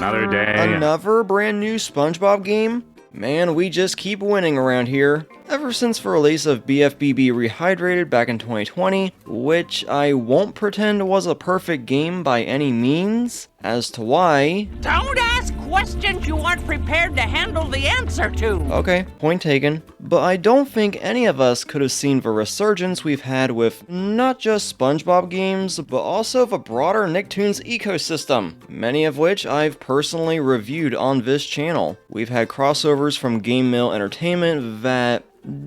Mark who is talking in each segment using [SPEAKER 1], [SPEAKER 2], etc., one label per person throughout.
[SPEAKER 1] Another day.
[SPEAKER 2] Another brand new SpongeBob game? Man, we just keep winning around here. Ever since the release of BFBB Rehydrated back in 2020, which I won't pretend was a perfect game by any means, as to why...
[SPEAKER 3] Don't ask questions you aren't prepared to handle the answer to!
[SPEAKER 2] Okay, point taken. But I don't think any of us could have seen the resurgence we've had with not just SpongeBob games, but also the broader Nicktoons ecosystem, many of which I've personally reviewed on this channel. We've had crossovers from Game Mill Entertainment that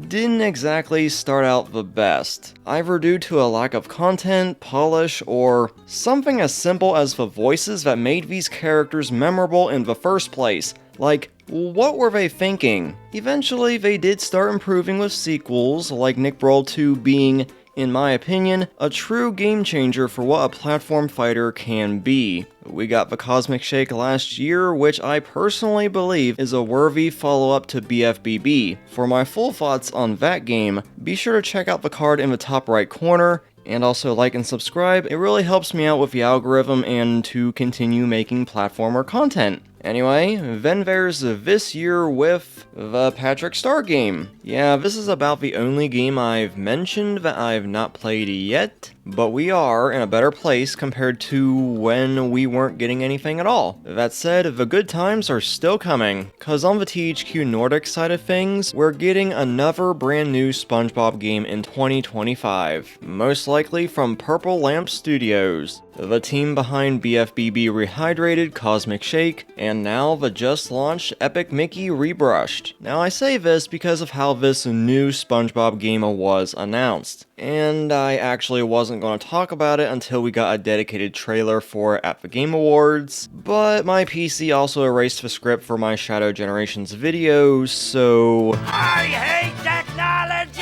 [SPEAKER 2] didn't exactly start out the best, either due to a lack of content, polish, or something as simple as the voices that made these characters memorable in the first place. Like, what were they thinking? Eventually, they did start improving with sequels, like Nick Brawl 2 being, in my opinion, a true game changer for what a platform fighter can be. We got the Cosmic Shake last year, which I personally believe is a worthy follow-up to BFBB. For my full thoughts on that game, be sure to check out the card in the top right corner, and also like and subscribe. It really helps me out with the algorithm and to continue making platformer content. Anyway, then there's this year with the Patrick Star game. Yeah, this is about the only game I've mentioned that I've not played yet, but we are in a better place compared to when we weren't getting anything at all. That said, the good times are still coming, cause on the THQ Nordic side of things, we're getting another brand new SpongeBob game in 2025, most likely from Purple Lamp Studios, the team behind BFBB Rehydrated, Cosmic Shake, and now the just launched Epic Mickey Rebrushed. Now I say this because of how this new SpongeBob game was announced, and I actually wasn't going to talk about it until we got a dedicated trailer for it at the Game Awards, but my PC also erased the script for my Shadow Generations video, so...
[SPEAKER 3] I hate technology!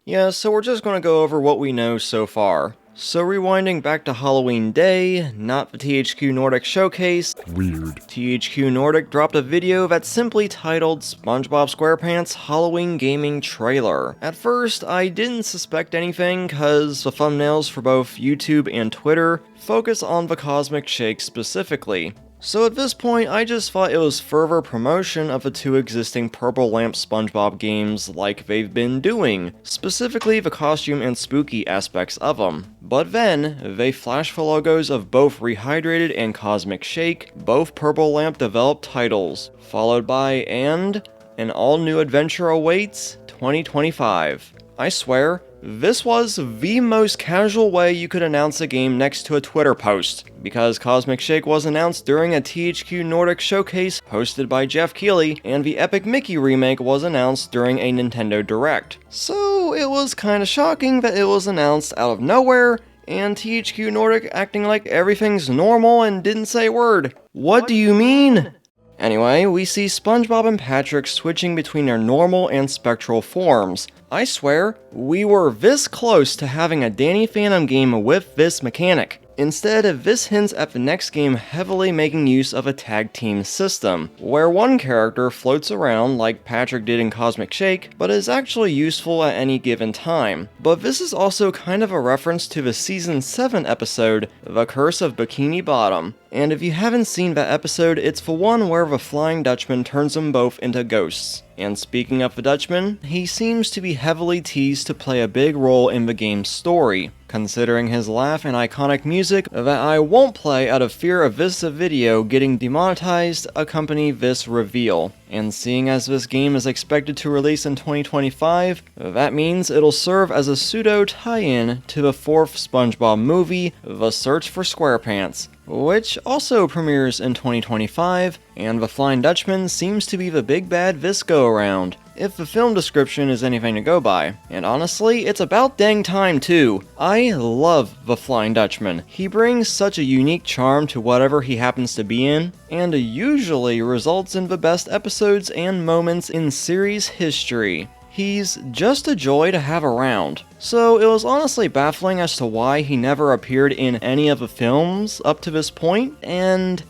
[SPEAKER 2] Yeah, so we're just going to go over what we know so far. So rewinding back to Halloween Day, not the THQ Nordic showcase,
[SPEAKER 1] Weird.
[SPEAKER 2] THQ Nordic dropped a video that's simply titled SpongeBob SquarePants Halloween Gaming Trailer. At first, I didn't suspect anything cause the thumbnails for both YouTube and Twitter focus on the Cosmic Shake specifically. So at this point, I just thought it was further promotion of the two existing Purple Lamp SpongeBob games like they've been doing, specifically the costume and spooky aspects of them. But then, they flashed the logos of both Rehydrated and Cosmic Shake, both Purple Lamp developed titles, followed by and an all-new adventure awaits 2025. I swear, this was the most casual way you could announce a game next to a Twitter post, because Cosmic Shake was announced during a THQ Nordic showcase hosted by Jeff Keighley, and the Epic Mickey remake was announced during a Nintendo Direct. So it was kinda shocking that it was announced out of nowhere, and THQ Nordic acting like everything's normal and didn't say a word. What do you mean? Anyway, we see SpongeBob and Patrick switching between their normal and spectral forms. I swear, we were this close to having a Danny Phantom game with this mechanic. Instead, this hints at the next game heavily making use of a tag team system, where one character floats around like Patrick did in Cosmic Shake, but is actually useful at any given time. But this is also kind of a reference to the Season 7 episode, The Curse of Bikini Bottom. And if you haven't seen that episode, it's the one where the Flying Dutchman turns them both into ghosts. And speaking of the Dutchman, he seems to be heavily teased to play a big role in the game's story, considering his laugh and iconic music that I won't play out of fear of this video getting demonetized accompany this reveal. And seeing as this game is expected to release in 2025, that means it'll serve as a pseudo tie-in to the fourth SpongeBob movie, The Search for SquarePants, which also premieres in 2025, and the Flying Dutchman seems to be the big bad this go-around, if the film description is anything to go by. And honestly, it's about dang time too. I love the Flying Dutchman. He brings such a unique charm to whatever he happens to be in, and usually results in the best episodes and moments in series history. He's just a joy to have around. So it was honestly baffling as to why he never appeared in any of the films up to this point, and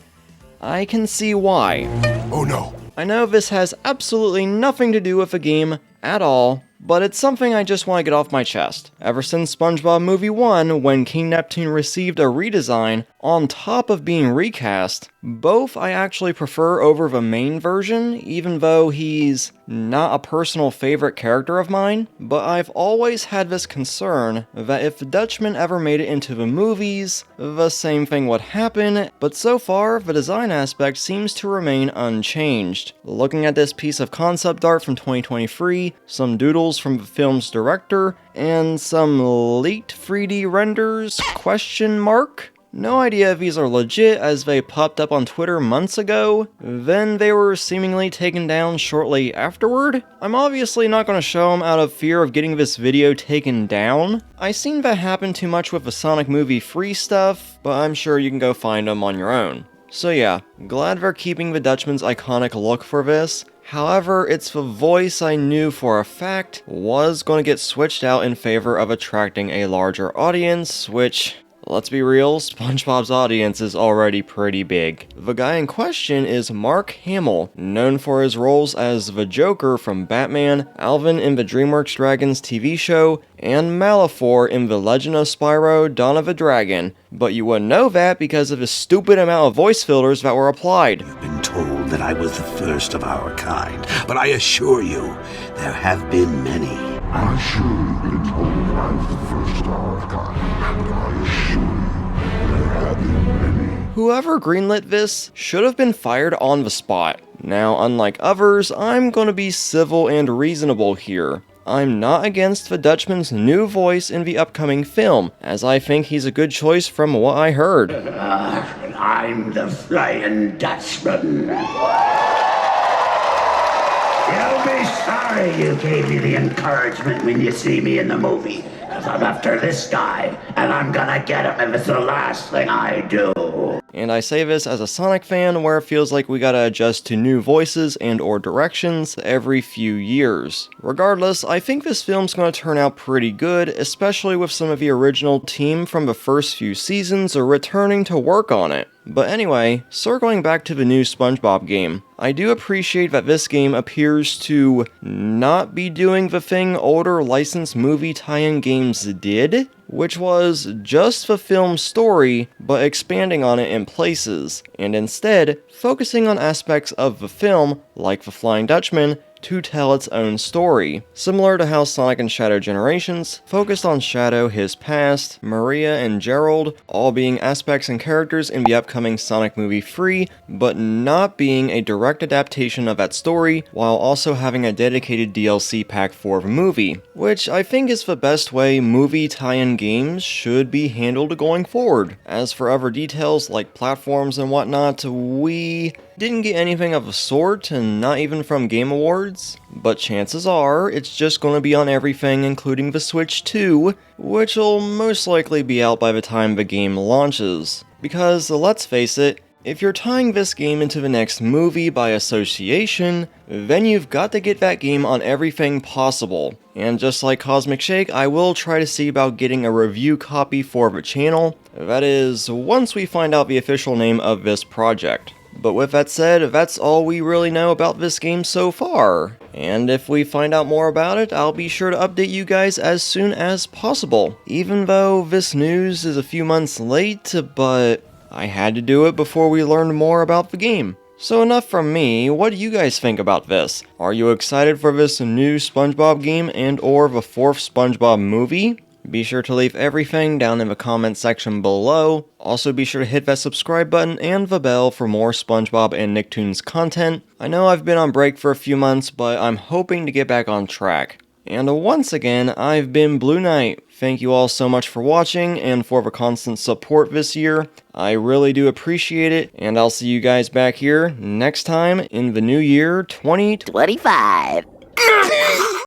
[SPEAKER 2] I can see why.
[SPEAKER 1] Oh no.
[SPEAKER 2] I know this has absolutely nothing to do with the game at all, but it's something I just want to get off my chest. Ever since SpongeBob Movie 1, when King Neptune received a redesign on top of being recast, Both I actually prefer over the main version, even though he's not a personal favorite character of mine, but I've always had this concern that if the Dutchman ever made it into the movies, the same thing would happen, but so far, the design aspect seems to remain unchanged. Looking at this piece of concept art from 2023, some doodles from the film's director, and some leaked 3D renders, ? No idea if these are legit as they popped up on Twitter months ago, then they were seemingly taken down shortly afterward. I'm obviously not going to show them out of fear of getting this video taken down. I seen that happen too much with the Sonic Movie free stuff, but I'm sure you can go find them on your own. So yeah, glad they're keeping the Dutchman's iconic look for this. However, it's the voice I knew for a fact was going to get switched out in favor of attracting a larger audience, which, let's be real, SpongeBob's audience is already pretty big. The guy in question is Mark Hamill, known for his roles as the Joker from Batman, Alvin in the DreamWorks Dragons TV show, and Malefor in The Legend of Spyro Dawn of the Dragon, but you wouldn't know that because of the stupid amount of voice filters that were applied.
[SPEAKER 1] You've been told that I was the first of our kind, but I assure you, there have been many.
[SPEAKER 4] I'm sure you've been told that I was the first of our kind, but I assure you, there have been many.
[SPEAKER 2] Whoever greenlit this should have been fired on the spot. Now, unlike others, I'm gonna be civil and reasonable here. I'm not against the Dutchman's new voice in the upcoming film, as I think he's a good choice from what I heard.
[SPEAKER 1] I'm the Flying Dutchman. You'll be sorry you gave me the encouragement when you see me in the movie, because I'm after this guy, and I'm gonna get him if it's the last thing I do.
[SPEAKER 2] And I say this as a Sonic fan where it feels like we gotta adjust to new voices and or directions every few years. Regardless, I think this film's gonna turn out pretty good, especially with some of the original team from the first few seasons are returning to work on it. But anyway, circling back to the new SpongeBob game, I do appreciate that this game appears to not be doing the thing older licensed movie tie-in games did, which was just the film's story, but expanding on it in places, and instead focusing on aspects of the film, like the Flying Dutchman, to tell its own story. Similar to how Sonic and Shadow Generations focused on Shadow, his past, Maria, and Gerald, all being aspects and characters in the upcoming Sonic Movie free, but not being a direct adaptation of that story, while also having a dedicated DLC pack for the movie, which I think is the best way movie tie-in games should be handled going forward. As for other details like platforms and whatnot, we didn't get anything of the sort, and not even from Game Awards, but chances are it's just going to be on everything including the Switch 2, which will most likely be out by the time the game launches. Because, let's face it, if you're tying this game into the next movie by association, then you've got to get that game on everything possible. And just like Cosmic Shake, I will try to see about getting a review copy for the channel. That is, once we find out the official name of this project. But with that said, that's all we really know about this game so far. And if we find out more about it, I'll be sure to update you guys as soon as possible. Even though this news is a few months late, but I had to do it before we learned more about the game. So enough from me, what do you guys think about this? Are you excited for this new SpongeBob game and or the 4th SpongeBob movie? Be sure to leave everything down in the comment section below. Also be sure to hit that subscribe button and the bell for more SpongeBob and Nicktoons content. I know I've been on break for a few months, but I'm hoping to get back on track. And once again, I've been Blue Knight. Thank you all so much for watching and for the constant support this year. I really do appreciate it, and I'll see you guys back here next time in the new year 2025.